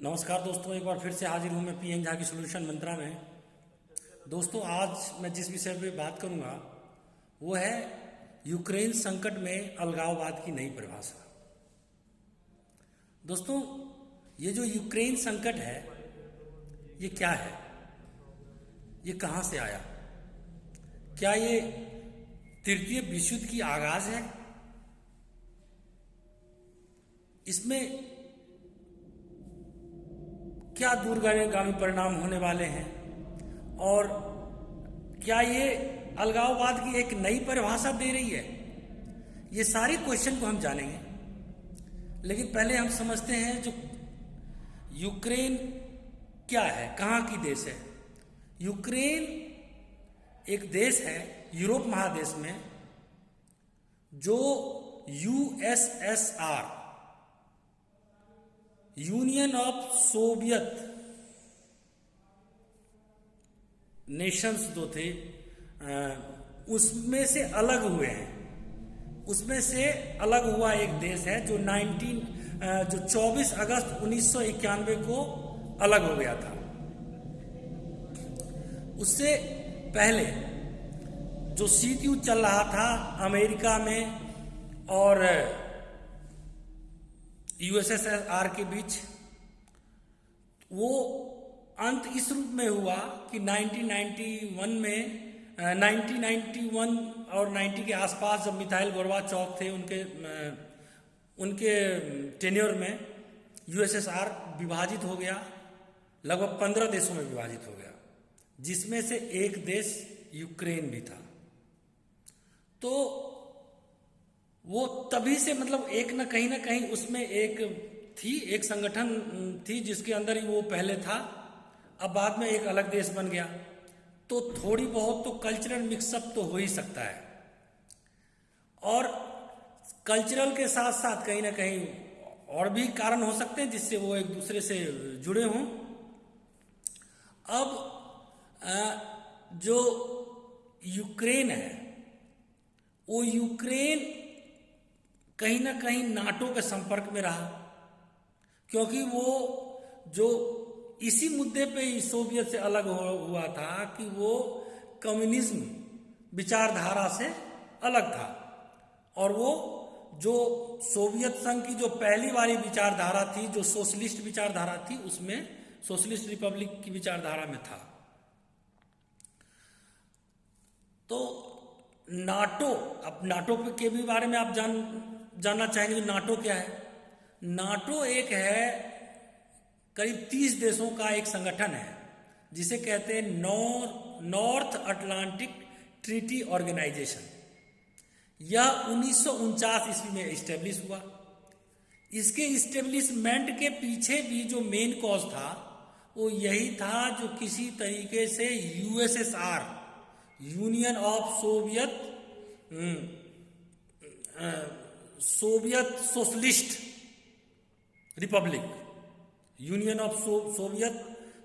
नमस्कार दोस्तों, एक बार फिर से हाजिर हूँ मैं पीएन झा की सॉल्यूशन मंत्रा में। दोस्तों, आज मैं जिस विषय पे बात करूँगा वो है यूक्रेन संकट में अलगाववाद की नई परिभाषा। दोस्तों, ये जो यूक्रेन संकट है ये क्या है, ये कहाँ से आया? क्या ये तृतीय विश्व युद्ध की आगाज है? इसमें क्या दूरगामी परिणाम होने वाले हैं और क्या ये अलगाववाद की एक नई परिभाषा दे रही है? ये सारे क्वेश्चन को हम जानेंगे, लेकिन पहले हम समझते हैं जो यूक्रेन क्या है, कहाँ की देश है। यूक्रेन एक देश है यूरोप महादेश में जो USSR union of Soviet Nations जो थे उसमें से अलग हुए हैं। उसमें से अलग हुआ एक देश है जो 24 अगस्त 1991 को अलग हो गया था। उससे पहले जो शीत युद्ध चल रहा था अमेरिका में और यूएसएसआर के बीच, वो अंत इस रूप में हुआ कि 1991 में 1991 और 90 के आसपास जब मिखाइल गोर्बाचोव थे उनके टेन्योर में यूएसएसआर विभाजित हो गया, लगभग 15 देशों में विभाजित हो गया, जिसमें से एक देश यूक्रेन भी था। तो वो तभी से मतलब एक न कहीं उसमें एक संगठन थी जिसके अंदर ही वो पहले था। अब बाद में एक अलग देश बन गया, तो थोड़ी बहुत तो कल्चरल मिक्सअप तो हो ही सकता है, और कल्चरल के साथ साथ कहीं ना कहीं और भी कारण हो सकते हैं जिससे वो एक दूसरे से जुड़े हों। अब जो यूक्रेन है वो यूक्रेन कहीं ना कहीं नाटो के संपर्क में रहा, क्योंकि वो जो इसी मुद्दे पे सोवियत से अलग हुआ था कि वो कम्युनिज्म विचारधारा से अलग था, और वो जो सोवियत संघ की जो पहली वाली विचारधारा थी, जो सोशलिस्ट विचारधारा थी, उसमें सोशलिस्ट रिपब्लिक की विचारधारा में था। तो नाटो, अब नाटो के भी बारे में आप जानना चाहेंगे कि नाटो क्या है। नाटो एक है करीब 30 देशों का एक संगठन है जिसे कहते हैं नॉर्थ अटलांटिक ट्रीटी ऑर्गेनाइजेशन। यह 1949 ईस्वी में इस्टेब्लिश हुआ। इसके इस्टेब्लिशमेंट के पीछे भी जो मेन कॉज था वो यही था, जो किसी तरीके से USSR union of Soviet socialist Republic, union of Soviet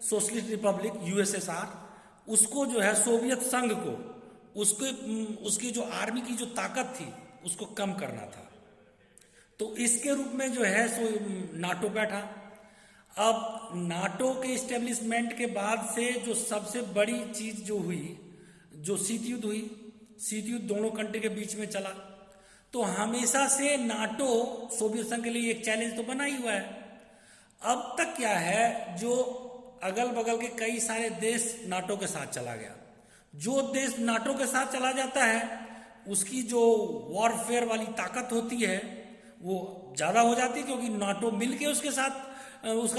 socialist Republic USSR, उसको जो है सोवियत संघ को उसकी जो आर्मी की जो ताकत थी उसको कम करना था। तो इसके रूप में जो है सो नाटो बैठा। अब नाटो के इस्टेब्लिशमेंट के बाद से जो सबसे बड़ी चीज जो हुई, जो शीत युद्ध हुई, शीत युद्ध दोनों कंट्री के बीच में चला, तो हमेशा से नाटो सोवियत संघ के लिए एक चैलेंज तो बना ही हुआ है। अब तक क्या है, जो अगल बगल के कई सारे देश नाटो के साथ चला गया। जो देश नाटो के साथ चला जाता है उसकी जो वॉरफेयर वाली ताकत होती है वो ज्यादा हो जाती है, क्योंकि नाटो मिलके उसका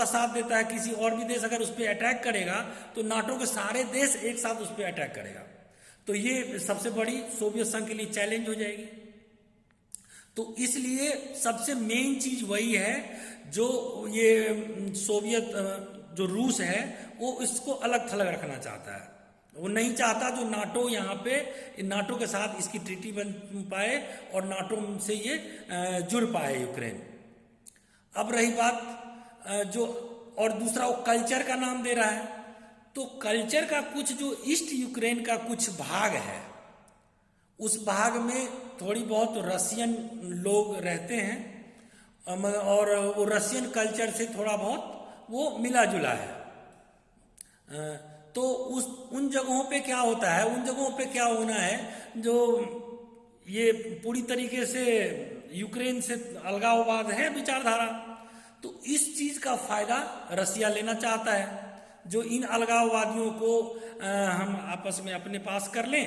साथ देता है। किसी और भी देश अगर उस पर अटैक करेगा तो नाटो के सारे देश एक साथ उस पर अटैक करेगा। तो ये सबसे बड़ी सोवियत संघ के लिए चैलेंज हो जाएगी। तो इसलिए सबसे मेन चीज वही है, जो ये सोवियत जो रूस है वो इसको अलग थलग रखना चाहता है। वो नहीं चाहता जो नाटो यहाँ पे नाटो के साथ इसकी ट्रीटी बन पाए और नाटो से ये जुड़ पाए यूक्रेन। अब रही बात जो, और दूसरा वो कल्चर का नाम दे रहा है, तो कल्चर का कुछ जो ईस्ट यूक्रेन का कुछ भाग है, उस भाग में थोड़ी बहुत रशियन लोग रहते हैं, और वो रशियन कल्चर से थोड़ा बहुत वो मिला जुला है। तो उन जगहों पे क्या होता है, उन जगहों पे क्या होना है जो ये पूरी तरीके से यूक्रेन से अलगाववाद है विचारधारा, तो इस चीज का फायदा रसिया लेना चाहता है, जो इन अलगाववादियों को हम आपस में अपने पास कर लें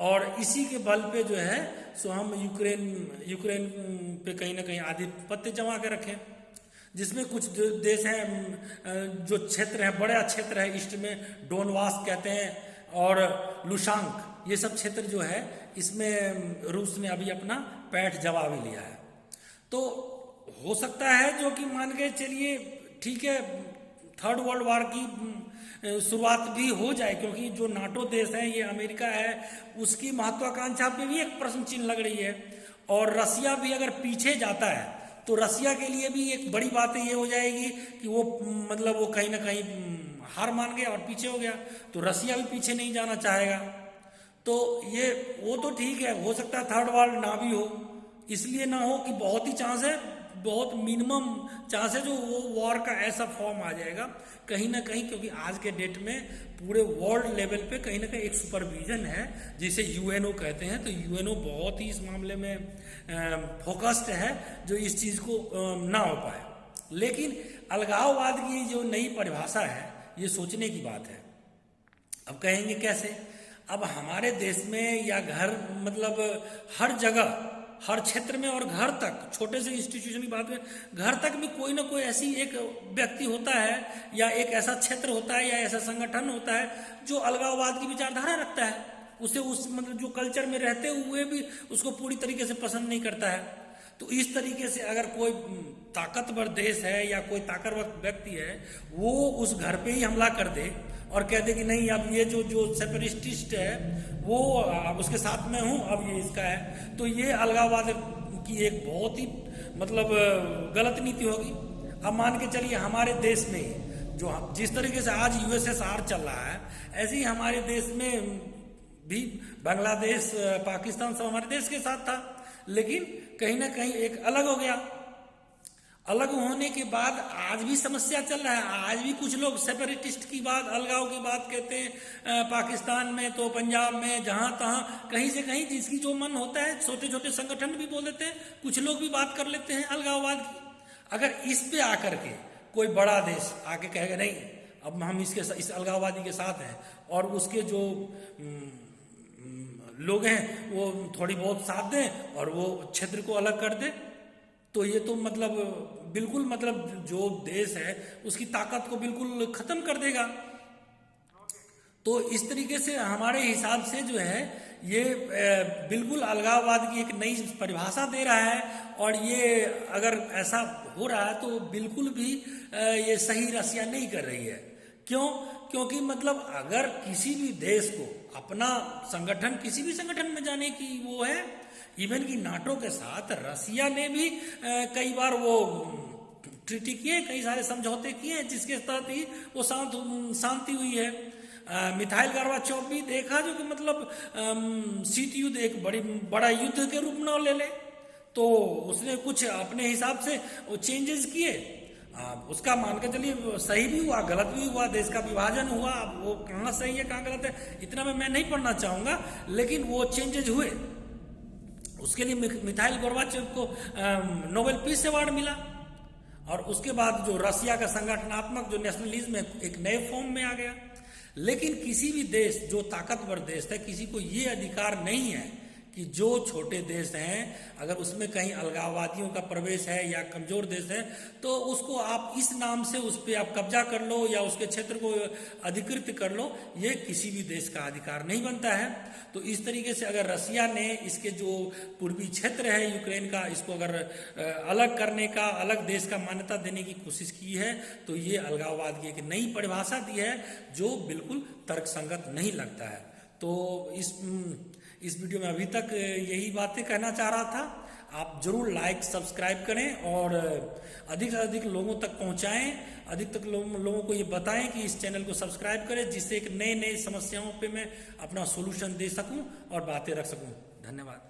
और इसी के बल पे जो है सो हम यूक्रेन पे कहीं ना कहीं आधिपत्य जमा के रखें, जिसमें कुछ देश हैं जो क्षेत्र हैं, बड़ा क्षेत्र है ईस्ट में, डोनबास कहते हैं और लुशांक, ये सब क्षेत्र जो है इसमें रूस ने अभी अपना पैठ जमा भी लिया है। तो हो सकता है जो कि मान के चलिए ठीक है, थर्ड वर्ल्ड वार की शुरुआत भी हो जाए, क्योंकि जो नाटो देश है, ये अमेरिका है, उसकी महत्वाकांक्षा पे भी एक प्रश्न चिन्ह लग रही है। और रसिया भी अगर पीछे जाता है तो रसिया के लिए भी एक बड़ी बात ये हो जाएगी कि वो मतलब वो कहीं ना कहीं हार मान गया और पीछे हो गया, तो रसिया भी पीछे नहीं जाना चाहेगा। तो ये वो तो ठीक है, हो सकता है थर्ड वर्ल्ड ना भी हो, इसलिए ना हो कि बहुत ही चांस है, बहुत मिनिमम चांस है जो वो वॉर का ऐसा फॉर्म आ जाएगा कहीं ना कहीं, क्योंकि आज के डेट में पूरे वर्ल्ड लेवल पे कहीं ना कहीं एक सुपरविजन है जिसे यूएनओ कहते हैं। तो यूएनओ बहुत ही इस मामले में फोकस्ड है जो इस चीज को ना हो पाए। लेकिन अलगाववाद की जो नई परिभाषा है ये सोचने की बात है। अब कहेंगे कैसे? अब हमारे देश में या घर मतलब हर जगह, हर क्षेत्र में और घर तक, छोटे से इंस्टीट्यूशन की बात में घर तक भी कोई ना कोई ऐसी एक व्यक्ति होता है या एक ऐसा क्षेत्र होता है या ऐसा संगठन होता है जो अलगाववाद की विचारधारा रखता है। उसे उस मतलब जो कल्चर में रहते हुए भी उसको पूरी तरीके से पसंद नहीं करता है। तो इस तरीके से अगर कोई ताकतवर देश है या कोई ताकतवर व्यक्ति है, वो उस घर पे ही हमला कर दे और कह दे कि नहीं अब ये जो सेपरेटिस्ट है वो अब उसके साथ में हूं, अब ये इसका है, तो ये अलगाववाद की एक बहुत ही मतलब गलत नीति होगी। अब मान के चलिए हमारे देश में जो जिस तरीके से आज यूएसएसआर चल रहा है, ऐसे ही हमारे देश में भी बांग्लादेश, पाकिस्तान सब हमारे देश के साथ था, लेकिन कहीं ना कहीं एक अलग हो गया। अलग होने के बाद आज भी समस्या चल रहा है। आज भी कुछ लोग सेपरेटिस्ट की बात, अलगाव की बात कहते हैं, पाकिस्तान में तो पंजाब में जहां तहां कहीं से कहीं जिसकी जो मन होता है, छोटे छोटे संगठन भी बोल देते हैं, कुछ लोग भी बात कर लेते हैं अलगाववाद की। अगर इस पे आकर के कोई बड़ा देश आके कहेगा नहीं अब हम इस अलगाववादी के साथ हैं और उसके जो लोग हैं वो थोड़ी बहुत साथ दें और वो क्षेत्र को अलग कर दे, तो ये तो मतलब बिल्कुल मतलब जो देश है उसकी ताकत को बिल्कुल खत्म कर देगा। तो इस तरीके से हमारे हिसाब से जो है ये बिल्कुल अलगाववाद की एक नई परिभाषा दे रहा है। और ये अगर ऐसा हो रहा है तो बिल्कुल भी ये सही रसिया नहीं कर रही है। क्यों? क्योंकि मतलब अगर किसी भी देश को अपना संगठन, किसी भी संगठन में जाने की वो है, इवन की नाटो के साथ रसिया ने भी कई बार वो ट्रीटी किए, कई सारे समझौते किए जिसके तहत ही वो शांति हुई है। मिखाइल गोर्बाचोव भी देखा जो कि मतलब शीत युद्ध एक बड़ा युद्ध के रूप में ले ले, तो उसने कुछ अपने हिसाब से वो चेंजेस किए। उसका मान के चलिए सही भी हुआ, गलत भी हुआ, देश का विभाजन हुआ, वो कहाँ सही है कहाँ गलत है इतना मैं नहीं पढ़ना चाहूंगा, लेकिन वो चेंजेस हुए। उसके लिए मिखाइल गोर्बाचोव को नोबेल पीस अवार्ड मिला। और उसके बाद जो रसिया का संगठनात्मक जो नेशनलिज्म है एक नए फॉर्म में आ गया। लेकिन किसी भी देश जो ताकतवर देश है, किसी को ये अधिकार नहीं है कि जो छोटे देश हैं अगर उसमें कहीं अलगाववादियों का प्रवेश है या कमजोर देश है तो उसको आप इस नाम से उस पर आप कब्जा कर लो या उसके क्षेत्र को अधिकृत कर लो, ये किसी भी देश का अधिकार नहीं बनता है। तो इस तरीके से अगर रसिया ने इसके जो पूर्वी क्षेत्र है यूक्रेन का, इसको अगर अलग करने का, अलग देश का मान्यता देने की कोशिश की है तो ये अलगाववाद की एक नई परिभाषा दी है जो बिल्कुल तर्कसंगत नहीं लगता है। तो इस वीडियो में अभी तक यही बातें कहना चाह रहा था। आप जरूर लाइक सब्सक्राइब करें और अधिक से अधिक लोगों तक पहुंचाएं, अधिक तक लोगों को ये बताएं कि इस चैनल को सब्सक्राइब करें, जिससे एक नए नए समस्याओं पे मैं अपना सोल्यूशन दे सकूं और बातें रख सकूं। धन्यवाद।